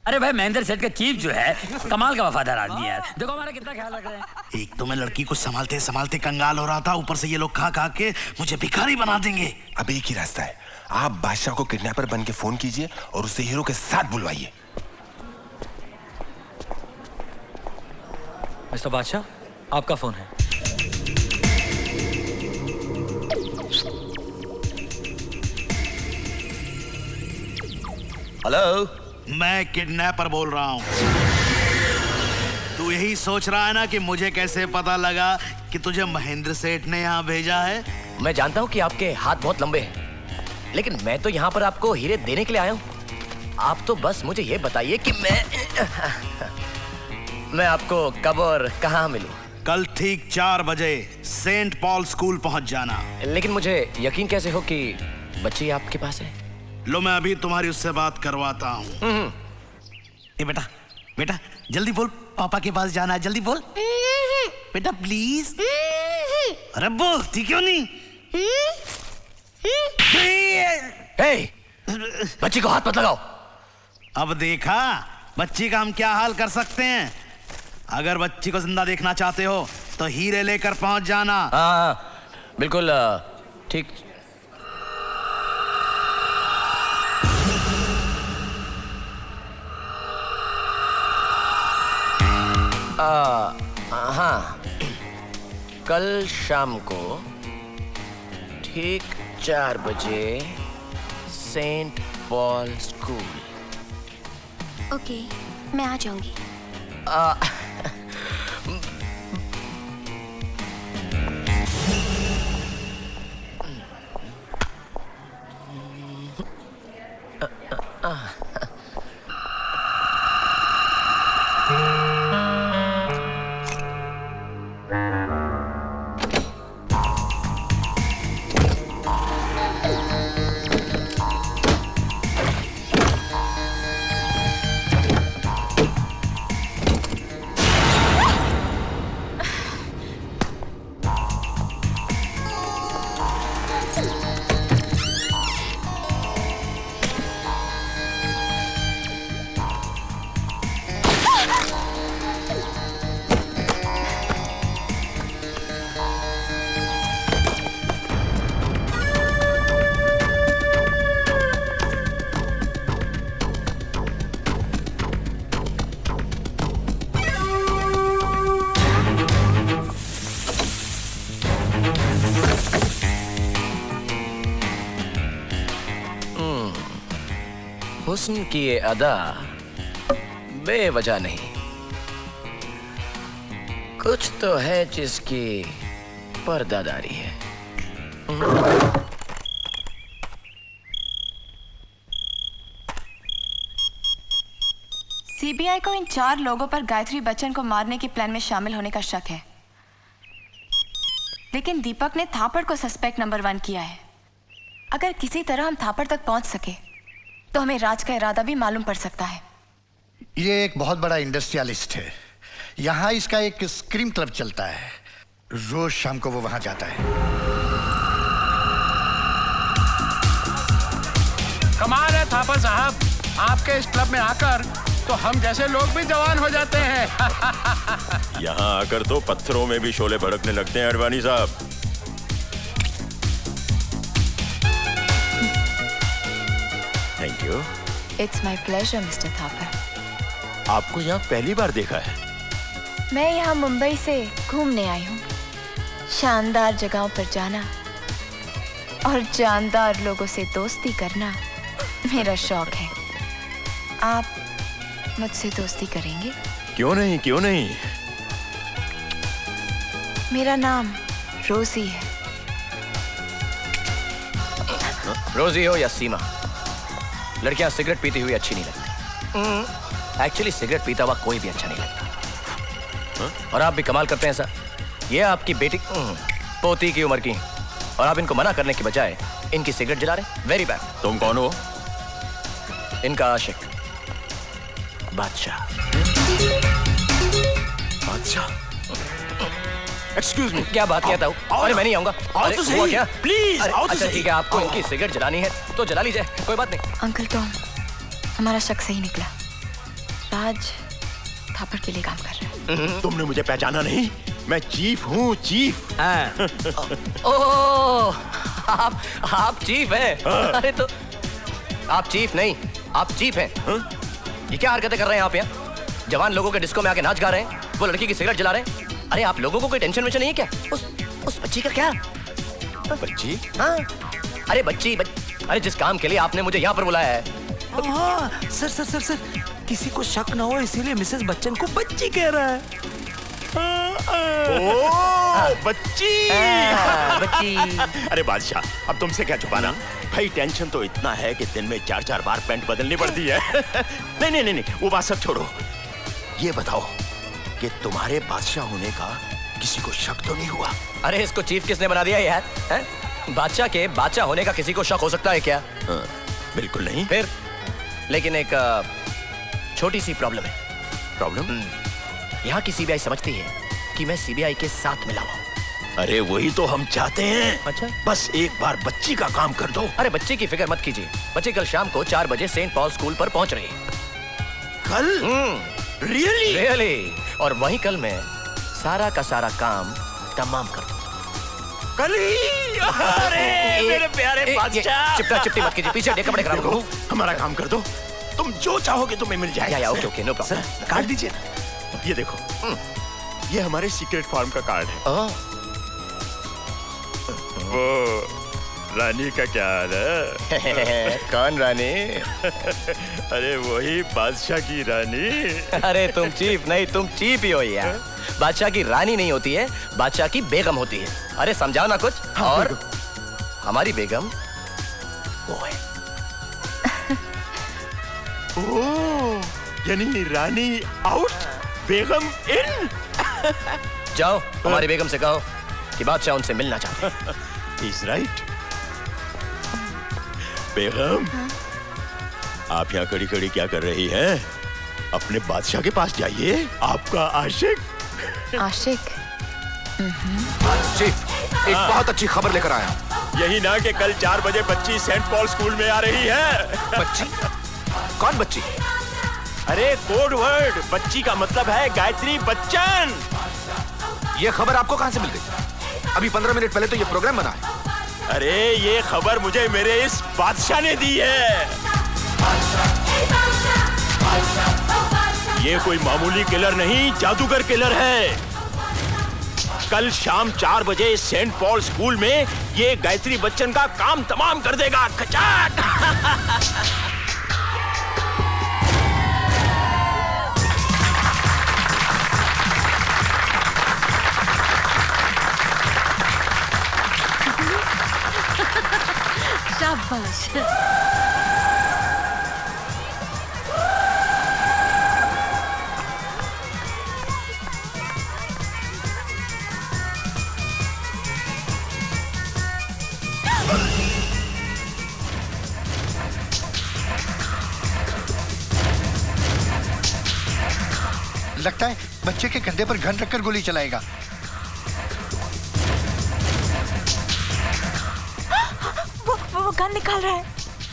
अरे भाई महेंद्र सेठ का चीफ जो है कमाल का वफादार आदमी है यार। देखो हमारा कितना ख्याल रख रहे हैं। एक तो मैं लड़की को संभालते संभालते कंगाल हो रहा था, ऊपर से ये लोग खा खा के मुझे भिखारी बना देंगे। अब एक ही रास्ता है, आप बादशाह को किडनैपर बन के फोन कीजिए और उसे हीरो के साथ बुलवाइए। मिस्टर बादशाह, आपका फोन है। हेलो, मैं किडनैपर बोल रहा हूँ। तू यही सोच रहा है ना कि मुझे कैसे पता लगा कि तुझे महेंद्र सेठ ने यहाँ भेजा है? मैं जानता हूँ कि आपके हाथ बहुत लंबे हैं, लेकिन मैं तो यहाँ पर आपको हीरे देने के लिए आया हूँ। आप तो बस मुझे ये बताइए कि मैं आपको कब और कहाँ मिलूं? कल ठीक 4 बजे सेंट पॉल स्कूल पहुंच जाना। लेकिन मुझे यकीन कैसे हो कि बच्ची आपके पास है? लो मैं अभी तुम्हारी उससे बात करवाता हूँ। ए बेटा, बेटा जल्दी बोल, पापा के पास जाना है, जल्दी बोल बेटा प्लीज। अरे बोलती क्यों नहीं? हे, बच्ची को हाथ मत लगाओ। अब देखा बच्ची का हम क्या हाल कर सकते हैं। अगर बच्ची को जिंदा देखना चाहते हो तो हीरे लेकर पहुंच जाना। हाँ, बिल्कुल ठीक। हाँ, कल शाम को ठीक 4 बजे सेंट पॉल स्कूल। ओके, मैं आ जाऊंगी। हुस्न की ये अदा बेवजह नहीं, कुछ तो है जिसकी पर्दादारी है। सीबीआई को इन 4 लोगों पर गायत्री बच्चन को मारने के प्लान में शामिल होने का शक है, लेकिन दीपक ने थापड़ को सस्पेक्ट नंबर 1 किया है। अगर किसी तरह हम थापड़ तक पहुंच सके तो हमें राज का इरादा भी मालूम पड़ सकता है। ये एक बहुत बड़ा इंडस्ट्रियलिस्ट है। यहाँ इसका एक स्क्रीम क्लब चलता है, रोज शाम को वो वहां जाता है। कमाल है थापर साहब, आपके इस क्लब में आकर तो हम जैसे लोग भी जवान हो जाते हैं। यहाँ आकर तो पत्थरों में भी शोले भड़कने लगते हैं अडवाणी साहब। Thank you. It's my pleasure mister Thapar. आपको यहाँ पहली बार देखा है। मैं यहाँ मुंबई से घूमने आई हूँ। शानदार जगहों पर जाना और जानदार लोगों से दोस्ती करना मेरा शौक है। आप मुझसे दोस्ती करेंगे? क्यों नहीं, क्यों नहीं। मेरा नाम रोजी है। रोजी हो या सीमा, लड़कियां सिगरेट पीती हुई अच्छी नहीं लगती। एक्चुअली सिगरेट पीता हुआ कोई भी अच्छा नहीं लगता। और आप भी कमाल करते हैं सर। ये आपकी बेटी पोती की उम्र की, और आप इनको मना करने के बजाय इनकी सिगरेट जला रहे। Very bad. तुम कौन हो? इनका आशिक बादशाह। बादशाह? Excuse me. क्या बात किया था? अरे मैं नहीं आऊंगा। अरे तो हुआ क्या? प्लीज। अच्छा ठीक है, आपको इनकी सिगरेट जलानी है तो जला लीजिए, कोई बात नहीं। अंकल टॉम, हमारा शक सही निकला। ताज थापड़ के लिए काम कर रहा है। तुमने मुझे पहचाना नहीं? मैं चीफ हूँ, चीफ। ओह, आप चीफ हैं? अरे तो आप चीफ नहीं, आप चीफ हैं। ये क्या हरकतें कर रहे हैं आप यहाँ? जवान लोगों के डिस्को में आके नाच गा रहे हैं, वो लड़की की सिगरेट जला रहे हैं। अरे आप लोगों को कोई टेंशन वेंशन नहीं है क्या? उस बच्ची का क्या? बच्ची? हाँ, अरे बच्ची अरे जिस काम के लिए आपने मुझे यहाँ पर बुलाया है। सर सर सर सर, किसी को शक ना हो इसीलिए मिसेस बच्चन को बच्ची कह रहा है। ओह, बच्ची। बच्ची। अरे बादशाह, अब तुमसे क्या छुपाना? भाई टेंशन तो इतना है कि दिन में 4-4 बार पैंट बदलनी पड़ती है। नहीं, वो बात सब छोड़ो। ये बताओ कि तुम्हारे बादशाह होने का किसी को शक तो नहीं हुआ? अरे इसको चीफ किसने बना दिया यार? बादशाह के बादशाह होने का किसी को शक हो सकता है क्या? बिल्कुल नहीं। फिर लेकिन एक छोटी सी प्रॉब्लम है। प्रॉब्लम? यहाँ की सीबीआई समझती है कि मैं सीबीआई के साथ मिला हुआ। अरे वही तो हम चाहते हैं। अच्छा, बस एक बार बच्ची का काम कर दो। अरे बच्ची की फिक्र मत कीजिए, बच्ची कल शाम को 4 बजे सेंट पॉल स्कूल पर पहुंच रही है। कल? रियली? और वहीं कल मैं सारा का सारा काम तमाम कर दूंगा। कल ही? अरे मेरे प्यारे बादशाह, चिपटी मत कीजिए, पीछे कपड़े खराब करो। हमारा काम कर दो, तुम जो चाहोगे तुम्हें मिल जाएगा। Okay, no problem. काट दीजिए। ये देखो, ये हमारे सीक्रेट फार्म का कार्ड है। वो रानी का क्या हाल है? कौन रानी? अरे वही बादशाह की रानी। अरे तुम चीफ नहीं, तुम चीफ ही हो यार। बादशाह की रानी नहीं होती है, बादशाह की बेगम होती है। अरे समझाओ ना कुछ। और हमारी बेगम वो है। ओह, यानी रानी आउट, बेगम इन। जाओ हमारी बेगम से कहो कि बादशाह उनसे मिलना चाहते हैं। He's right. बेगम, आप यहाँ खड़ी खड़ी क्या कर रही हैं? अपने बादशाह के पास जाइए, आपका आशिक। आशिक? चीफ, एक बहुत अच्छी खबर लेकर आया। यही ना कि कल 4 बजे बच्ची सेंट पॉल स्कूल में आ रही है। बच्ची? कौन बच्ची? अरे कोड वर्ड, बच्ची का मतलब है गायत्री बच्चन। ये खबर आपको कहां से मिल गई? अभी 15 मिनट पहले तो ये प्रोग्राम बना है। अरे ये खबर मुझे मेरे इस बादशाह ने दी है। ये कोई मामूली किलर नहीं, जादूगर किलर है। कल शाम 4 बजे सेंट पॉल स्कूल में ये गायत्री बच्चन का काम तमाम कर देगा। खचाक। शाबाश। लगता है बच्चे के कंधे पर गन रखकर गोली चलाएगा। वो गन निकाल रहा है।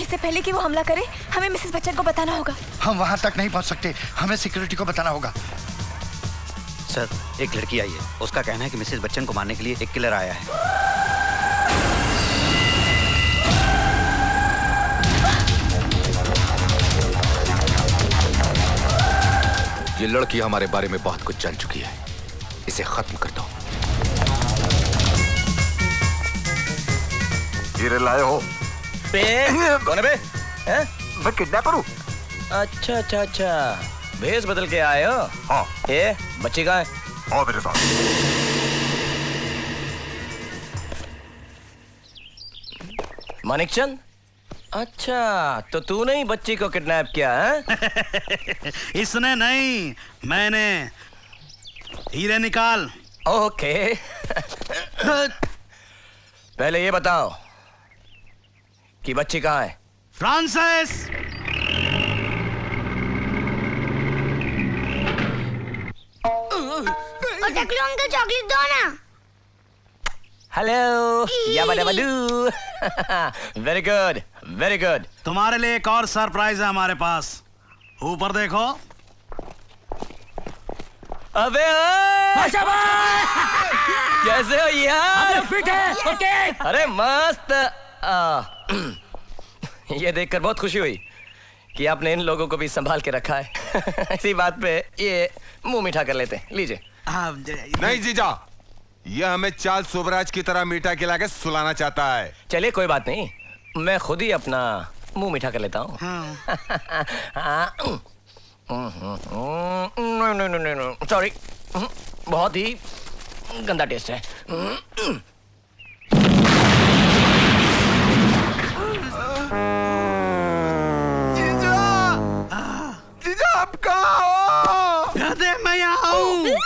इससे पहले कि वो हमला करे, हमें मिसेस बच्चन को बताना होगा। हम वहां तक नहीं पहुंच सकते, हमें सिक्योरिटी को बताना होगा। सर, एक लड़की आई है, उसका कहना है कि मिसेस बच्चन को मारने के लिए एक किलर आया है। ये लड़की हमारे बारे में बहुत कुछ जान चुकी है, इसे खत्म कर दो। हीरे लाए हो? कौन है बे? मैं किडनैपर हूँ। अच्छा, भेष बदल के आए हो? हाँ। ये बच्ची कहाँ है? हाँ, मेरे साथ। मानिकचंद? अच्छा, तो तूने ही बच्ची को किडनैप किया है? इसने नहीं, मैंने। हीरे निकाल। ओके। पहले ये बताओ कि बच्ची कहाँ है? फ्रांसिस! अंकल चॉकलेट दो ना। Hello, yabba dabba doo. Very good, very good. तुम्हारे लिए एक और सरप्राइज है हमारे पास। ऊपर देखो। अबे ओए! बादशाह भाई! कैसे हो यार? हम लोग फिट हैं, ओके? अरे मस्त। ये देखकर बहुत खुशी हुई कि आपने इन लोगों को भी संभाल के रखा है। इसी बात पे ये मुंह मीठा कर लेते हैं, लीजिए। नहीं जीजा, ये हमें चाल सोबराज की तरह मीठा खिला के सुलाना चाहता है। चलिए कोई बात नहीं, मैं खुद ही अपना मुंह मीठा कर लेता हूँ। नहीं, सॉरी, बहुत ही गंदा टेस्ट है। जीजा आप कहाँ हो? मैं यहाँ हूँ।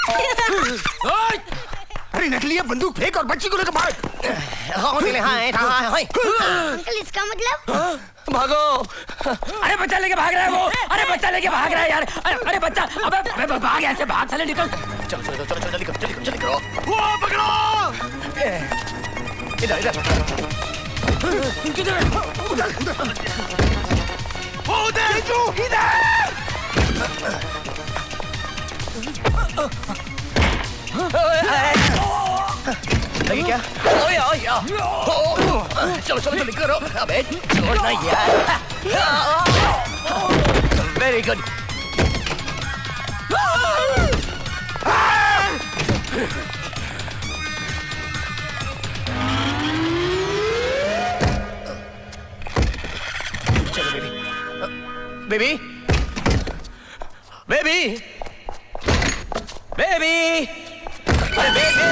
अरे नकली बंदूक फेंक और बच्ची को लेकर भाग। अंकल इसका मतलब? भागो। अरे बच्चा लेके भाग रहा है वो। अरे बच्चा लेके भाग रहा है यार। अरे बच्चा, अबे भाग ऐसे, भाग चले, निकल। चलो चलो चलो जल्दी करो, जल्दी करो, जल्दी करो। वो पकड़ो। इधर इधर। किधर? उधर इधर। लगी क्या? ओए ओए चलो चलो जल्दी करो। अबे छोड़ना यार। Very good. चलो बेबी, बेबी, बेबी, बेबी, अरे बेबी,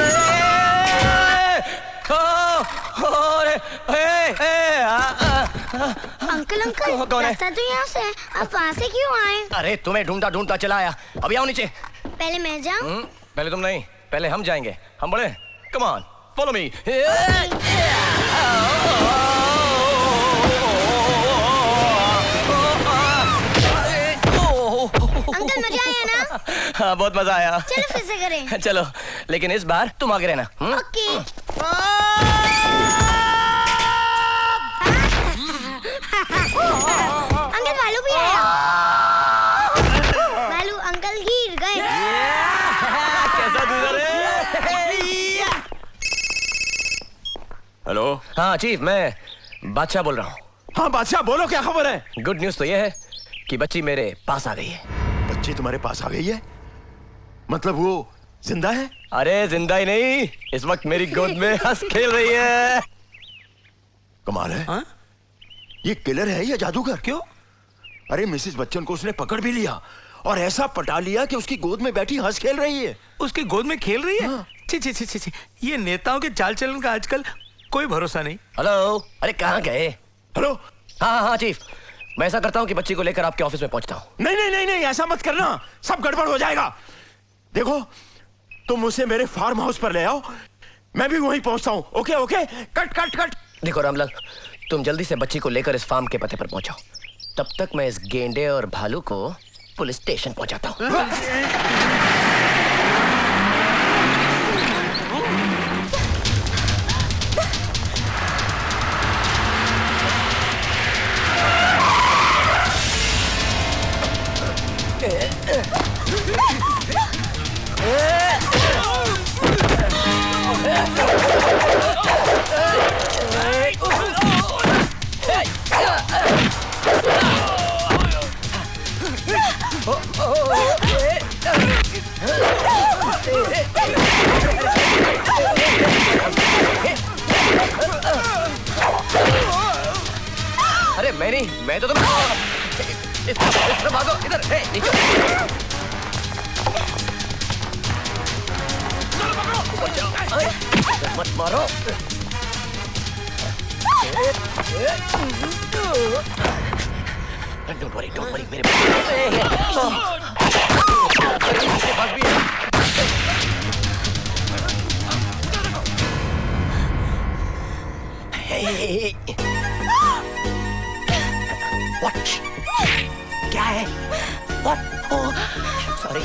अंकल अंकल, कौन है? रास्ता तो यहाँ से है, आप वहाँ से क्यों आए? अरे तुम्हें ढूंढता ढूंढता चला आया। अभी आओ नीचे। पहले मैं जाऊँ? पहले तुम नहीं, पहले हम जाएंगे। हम बोले come on follow me. Uncle मजा आया ना? हाँ बहुत मजा आया। चलो फिर से करें। चलो, लेकिन इस बार तुम आगे रहना। ओके। अंकल भालू भी आया। भालू अंकल गिर गए। कैसा गुजर है? हेलो। हाँ चीफ, मैं बादशाह बोल रहा हूँ। हाँ बादशाह बोलो, क्या खबर है? गुड न्यूज तो ये है कि बच्ची मेरे पास आ गई है। बच्ची तुम्हारे पास आ गई है? मतलब वो जिंदा है? अरे जिंदा ही नहीं, इस वक्त मेरी गोद में हंस खेल रही है। कमाल है। ये किलर है या जादूगर? क्यों? अरे मिसेस बच्चन को उसने पकड़ भी लिया और ऐसा पटा लिया कि उसकी गोद में बैठी हंस खेल रही है। उसकी गोद में खेल रही है? छी छी छी छी, ये नेताओं के चाल चलन का आजकल कोई भरोसा नहीं। हेलो, अरे कहाँ गए? हेलो। हाँ हाँ चीफ, मैं ऐसा करता हूँ कि बच्ची को लेकर आपके ऑफिस में पहुंचता हूँ। नहीं नहीं नहीं नहीं, ऐसा मत करना, सब गड़बड़ हो जाएगा। देखो, तुम उसे मेरे फार्म हाउस पर ले आओ, मैं भी वहीं पहुंचता हूँ। Okay okay, cut cut cut. देखो रामलाल, तुम जल्दी से बच्ची को लेकर इस फार्म के पते पर पहुंचाओ। तब तक मैं इस गेंडे और भालू को पुलिस स्टेशन पहुंचाता हूँ। अरे मैं नहीं, मैं तो तुम्हें इस तरफ भागो, इधर नीचे। मत मारो। डोंट वरी मेरे पास भी है। What? क्या है? What? Oh, sorry.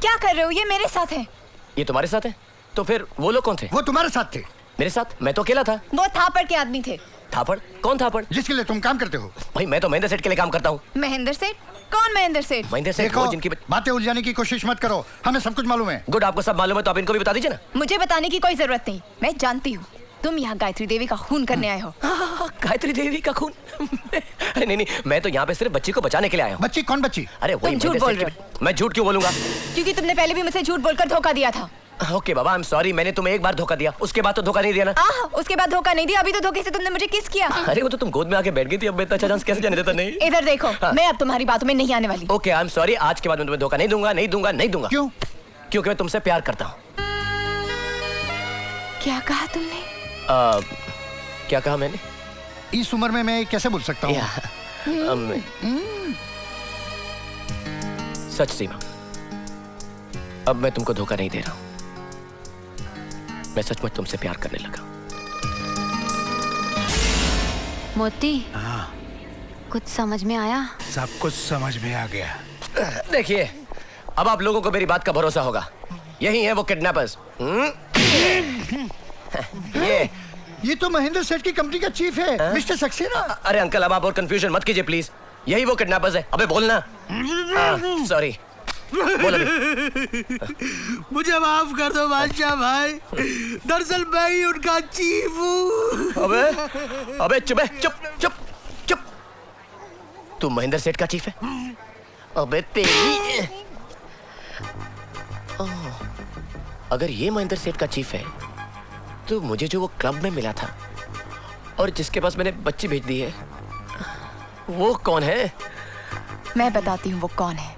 क्या कर रहे हो? ये मेरे साथ है। ये तुम्हारे साथ है? तो फिर वो लोग कौन थे? वो तुम्हारे साथ थे। मेरे साथ? मैं तो अकेला था। वो थापड़ के आदमी थे। थापड़? कौन थापड़? जिसके लिए तुम काम करते हो। भाई मैं तो महेंद्र सेठ के लिए काम करता हूँ। महेंद्र सेठ? कौन महेंद्र सेठ? महेंद्र सेठ देखो, वो जिनकी बातें उलझाने की कोशिश मत करो, हमें सब कुछ मालूम है। गुड, आपको सब मालूम है तो आप इनको भी बता दीजिए ना। मुझे बताने की कोई जरूरत नहीं, मैं जानती हूँ। तुम यहाँ गायत्री देवी का खून करने आए हो। गायत्री देवी का खून? नहीं नहीं, मैं तो यहाँ पे सिर्फ बच्ची को बचाने के लिए आया हूँ। बच्ची? कौन बच्ची? अरे वही झूठ महेंद्र बोल सेठ रहे की- मैं झूठ क्यों बोलूंगा? क्योंकि तुमने पहले भी मुझे झूठ बोलकर धोखा दिया था। Okay Baba, I am sorry, मैंने तुम्हें एक बार धोखा दिया, उसके बाद तो धोखा नहीं दिया ना। उसके बाद धोखा नहीं दिया, अभी तो धोखे से तुमने मुझे किस किया। अरे वो तो तुम गोद में आके बैठ गई थी, अब मैं इतना अच्छा चांस कैसे जाने देता? नहीं। इधर देखो, मैं अब तुम्हारी बातों में नहीं आने वाली। ओके, आई एम सॉरी, आज के बाद मैं तुम्हें धोखा नहीं दूंगा, नहीं दूंगा, नहीं दूंगा। क्यों? क्योंकि मैं तुमसे प्यार करता हूँ। क्या कहा तुमने? क्या कहा मैंने? इस उम्र में मैं कैसे बोल सकता हूँ? सच सीमा, अब मैं तुमको धोखा नहीं दे रहा हूँ, मैं सचमुच तुमसे प्यार करने लगा। मोती, कुछ समझ में आया? सब कुछ समझ में आ गया। देखिए, अब आप लोगों को मेरी बात का भरोसा होगा। यही है वो किडनैपर्स। ये तो महेंद्र सेठ की कंपनी का चीफ है, मिस्टर सक्सेना। अरे अंकल, अब आप और कंफ्यूजन मत कीजिए प्लीज। यही वो किडनैपर्स है। अबे बोलना। सॉरी, बोल अभी। मुझे माफ कर दो बादशाह भाई, दरअसल मैं ही उनका चीफ हूँ। अबे चुप है, चुप चुप चुप। तू महेंद्र सेठ का चीफ है? अबे तेरी। अगर ये महेंद्र सेठ का चीफ है तो मुझे जो वो क्लब में मिला था और जिसके पास मैंने बच्ची भेज दी है, वो कौन है? मैं बताती हूँ वो कौन है।